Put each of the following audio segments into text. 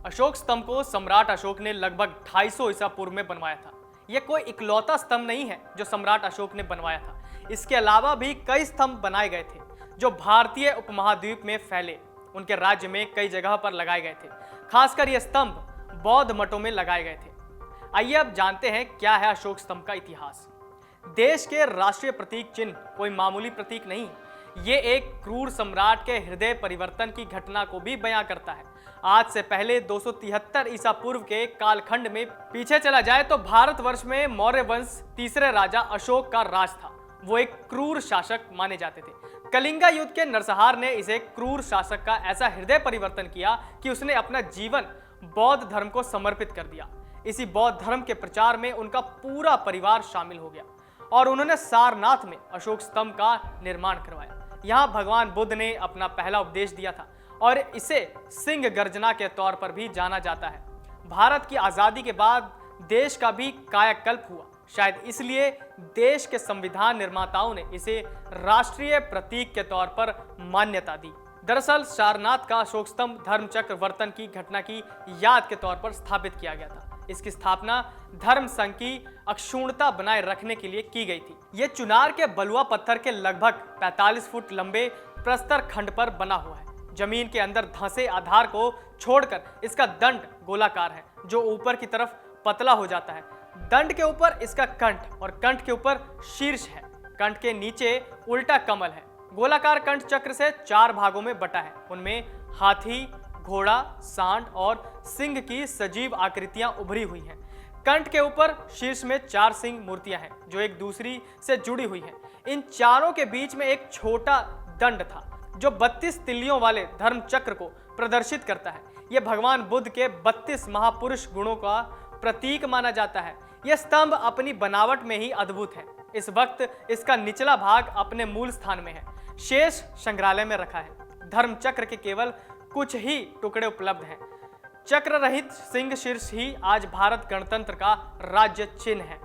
अशोक स्तंभ को सम्राट अशोक ने लगभग 250 ईसा पूर्व में बनवाया था। यह कोई इकलौता स्तंभ नहीं है जो सम्राट अशोक ने बनवाया था। इसके अलावा भी कई स्तंभ बनाए गए थे जो भारतीय उपमहाद्वीप में फैले उनके राज्य में कई जगह पर लगाए गए थे। खासकर ये स्तंभ बौद्ध मठों में लगाए गए थे। आइए अब जानते हैं क्या है अशोक स्तंभ का इतिहास। देश के राष्ट्रीय प्रतीक चिन्ह कोई मामूली प्रतीक नहीं, ये एक क्रूर सम्राट के हृदय परिवर्तन की घटना को भी बयां करता है। आज से पहले 273 ईसा पूर्व के कालखंड में पीछे चला जाए तो भारतवर्ष में मौर्य वंश तीसरे राजा अशोक का राज था। वो एक क्रूर शासक माने जाते थे। कलिंगा युद्ध के नरसंहार ने इसे क्रूर शासक का ऐसा हृदय परिवर्तन किया कि उसने अपना जीवन बौद्ध धर्म को समर्पित कर दिया। इसी बौद्ध धर्म के प्रचार में उनका पूरा परिवार शामिल हो गया और उन्होंने सारनाथ में अशोक स्तंभ का निर्माण करवाया। यहाँ भगवान बुद्ध ने अपना पहला उपदेश दिया था और इसे सिंह गर्जना के तौर पर भी जाना जाता है। भारत की आजादी के बाद देश का भी कायाकल्प हुआ। शायद इसलिए देश के संविधान निर्माताओं ने इसे राष्ट्रीय प्रतीक के तौर पर मान्यता दी। दरअसल सारनाथ का अशोक स्तंभ धर्म चक्र वर्तन की घटना की याद के तौर पर स्थापित किया गया था। इसकी स्थापना धर्म संघ की अक्षुण्णता बनाए रखने के लिए की गई थी। यह चुनार के बलुआ पत्थर के लगभग 45 फुट लंबे प्रस्तर खंड पर बना हुआ है। जमीन के अंदर धंसे आधार को छोड़कर इसका दंड गोलाकार है जो ऊपर की तरफ पतला हो जाता है। दंड के ऊपर इसका कंठ और कंठ के ऊपर शीर्ष है। कंठ के नीचे उल्टा कमल है। गोलाकार कंठ चक्र से 4 भागों में बटा है। उनमें हाथी, घोड़ा, सांड और सिंह की सजीव आकृतियां उभरी हुई हैं। कंठ के ऊपर शीर्ष में 4 सिंह मूर्तियां हैं जो एक दूसरी से जुड़ी हुई हैं। इन चारों के बीच में एक छोटा दंड था जो 32 तिल्लियों वाले धर्म चक्र को प्रदर्शित करता है। यह भगवान बुद्ध के 32 महापुरुष गुणों का प्रतीक माना जाता है। यह स्तंभ अपनी बनावट में ही अद्भुत है। इस वक्त इसका निचला भाग अपने मूल स्थान में है, शेष संग्रहालय में रखा है। धर्म चक्र के केवल कुछ ही टुकड़े उपलब्ध हैं। चक्र रहित सिंह शीर्ष ही आज भारत गणतंत्र का राज्य चिन्ह है।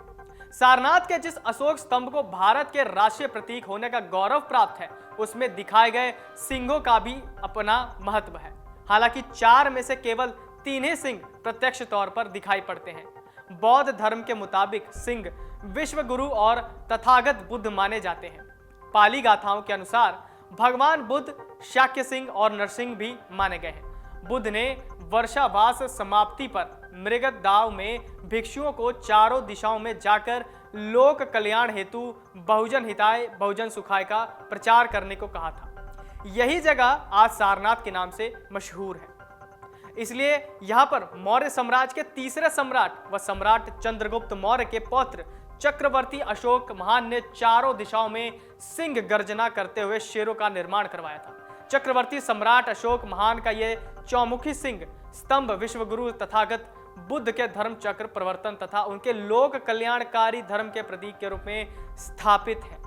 सारनाथ के जिस अशोक स्तंभ को भारत के राष्ट्रीय प्रतीक होने का गौरव प्राप्त है उसमें दिखाए गए सिंहों का भी अपना महत्व है। हालांकि 4 में से केवल 3 ही सिंह प्रत्यक्ष तौर पर दिखाई पड़ते हैं। बौद्ध धर्म के मुताबिक सिंह विश्व गुरु और तथागत बुद्ध माने जाते हैं। पाली गाथाओं के अनुसार भगवान बुद्ध शाक्य सिंह और नरसिंह भी माने गए हैं। बुद्ध ने वर्षावास समाप्ति पर मृगत दाव में भिक्षुओं को चारों दिशाओं में जाकर लोक कल्याण हेतु बहुजन हिताय बहुजन सुखाय का प्रचार करने को कहा था। यही जगह आज सारनाथ के नाम से मशहूर है। इसलिए यहाँ पर मौर्य साम्राज्य के तीसरे सम्राट व सम्राट चंद्रगुप्त मौर्य के पौत्र चक्रवर्ती अशोक महान ने चारों दिशाओं में सिंह गर्जना करते हुए शेरों का निर्माण करवाया था। चक्रवर्ती सम्राट अशोक महान का यह चौमुखी सिंह स्तंभ विश्वगुरु तथागत बुद्ध के धर्म चक्र प्रवर्तन तथा उनके लोक कल्याणकारी धर्म के प्रतीक के रूप में स्थापित है।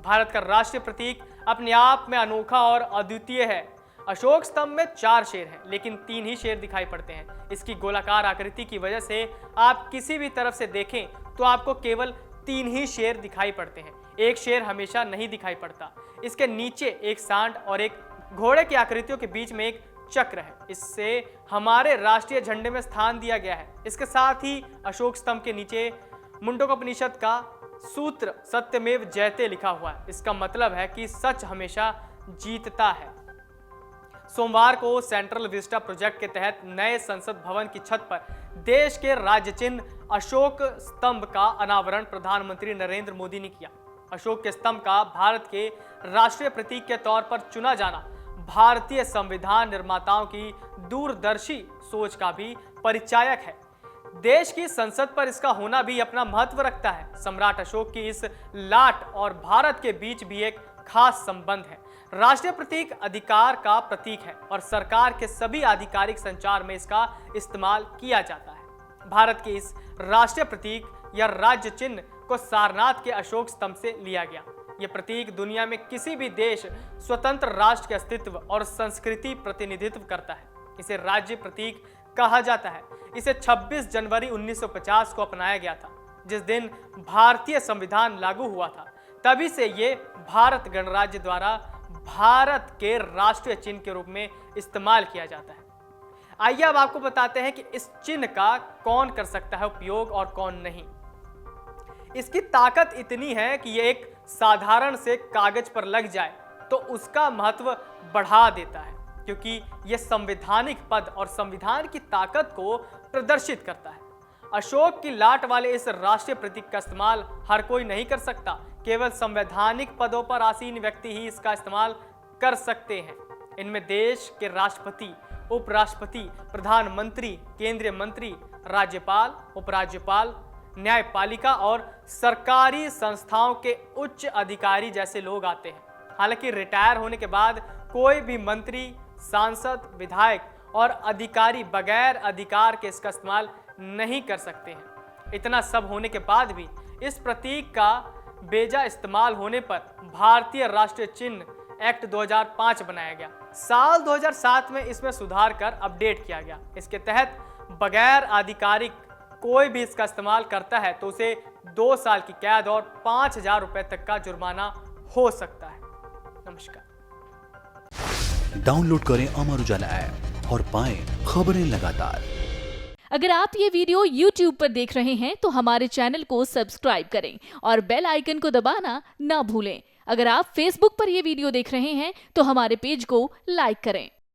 भारत का राष्ट्रीय प्रतीक अपने आप में अनोखा और अद्वितीय है। अशोक स्तंभ में 4 शेर हैं लेकिन 3 ही शेर दिखाई पड़ते हैं। इसकी गोलाकार आकृति की वजह से आप किसी भी तरफ से देखें तो आपको केवल 3 ही शेर दिखाई पड़ते हैं। एक शेर हमेशा नहीं दिखाई पड़ता। इसके नीचे एक सांड और एक घोड़े की आकृतियों के बीच में एक चक्र है। इससे हमारे राष्ट्रीय झंडे में स्थान दिया गया है। इसके साथ ही अशोक स्तंभ के नीचे मुंडकोपनिषद का सूत्र सत्यमेव जयते लिखा हुआ है। इसका मतलब है कि सच हमेशा जीतता है। सोमवार को सेंट्रल विस्टा प्रोजेक्ट के तहत नए संसद भवन की छत पर देश के राज्य चिन्ह अशोक स्तंभ का अनावरण प्रधानमंत्री नरेंद्र मोदी ने किया। अशोक के स्तंभ का भारत के राष्ट्रीय प्रतीक के तौर पर चुना जाना भारतीय संविधान निर्माताओं की दूरदर्शी सोच का भी परिचायक है। देश की संसद पर इसका होना भी अपना महत्व रखता है। सम्राट अशोक की इस लाट और भारत के बीच भी एक खास संबंध है। राष्ट्रीय प्रतीक अधिकार का प्रतीक है और सरकार के सभी आधिकारिक संचार में इसका इस्तेमाल किया जाता है। भारत के इस राष्ट्रीय प्रतीक या राज्य चिन्ह को सारनाथ के अशोक स्तंभ से लिया गया। यह प्रतीक दुनिया में किसी भी देश स्वतंत्र राष्ट्र के अस्तित्व और संस्कृति प्रतिनिधित्व करता है। इसे राज्य प्रतीक कहा जाता है। इसे 26 जनवरी 1950 को अपनाया गया था, जिस दिन भारतीय संविधान लागू हुआ था। तभी से ये भारत गणराज्य द्वारा भारत के राष्ट्रीय चिन्ह के रूप में इस्तेमाल किया जाता है। आइए अब आपको बताते हैं कि इस चिन्ह का कौन कर सकता है उपयोग और कौन नहीं। इसकी ताकत इतनी है कि ये एक साधारण से कागज पर लग जाए तो उसका महत्व बढ़ा देता है, क्योंकि यह संवैधानिक पद और संविधान की ताकत को प्रदर्शित करता है। अशोक की लाट वाले इस राष्ट्रीय प्रतीक का इस्तेमाल हर कोई नहीं कर सकता, केवल संवैधानिक पदों पर आसीन व्यक्ति ही इसका इस्तेमाल कर सकते हैं। इनमें देश के राष्ट्रपति, उपराष्ट्रपति, प्रधानमंत्री, केंद्रीय मंत्री, राज्यपाल, उपराज्यपाल, न्यायपालिका और सरकारी संस्थाओं के उच्च अधिकारी जैसे लोग आते हैं। हालांकि रिटायर होने के बाद कोई भी मंत्री, सांसद, विधायक और अधिकारी बगैर अधिकार के इसका इस्तेमाल नहीं कर सकते हैं। इतना सब होने के बाद भी इस प्रतीक का बेजा इस्तेमाल होने पर भारतीय राष्ट्रीय चिन्ह एक्ट 2005 बनाया गया। साल 2007 में इसमें सुधार कर अपडेट किया गया। इसके तहत बगैर आधिकारिक कोई भी इसका इस्तेमाल करता है तो उसे 2 साल की कैद और 5,000 रुपए तक का जुर्माना हो सकता है। नमस्कार। डाउनलोड करें अमर उजाला ऐप और पाएं खबरें लगातार। अगर आप ये वीडियो YouTube पर देख रहे हैं तो हमारे चैनल को सब्सक्राइब करें और बेल आइकन को दबाना ना भूलें। अगर आप Facebook पर ये वीडियो देख रहे हैं तो हमारे पेज को लाइक करें।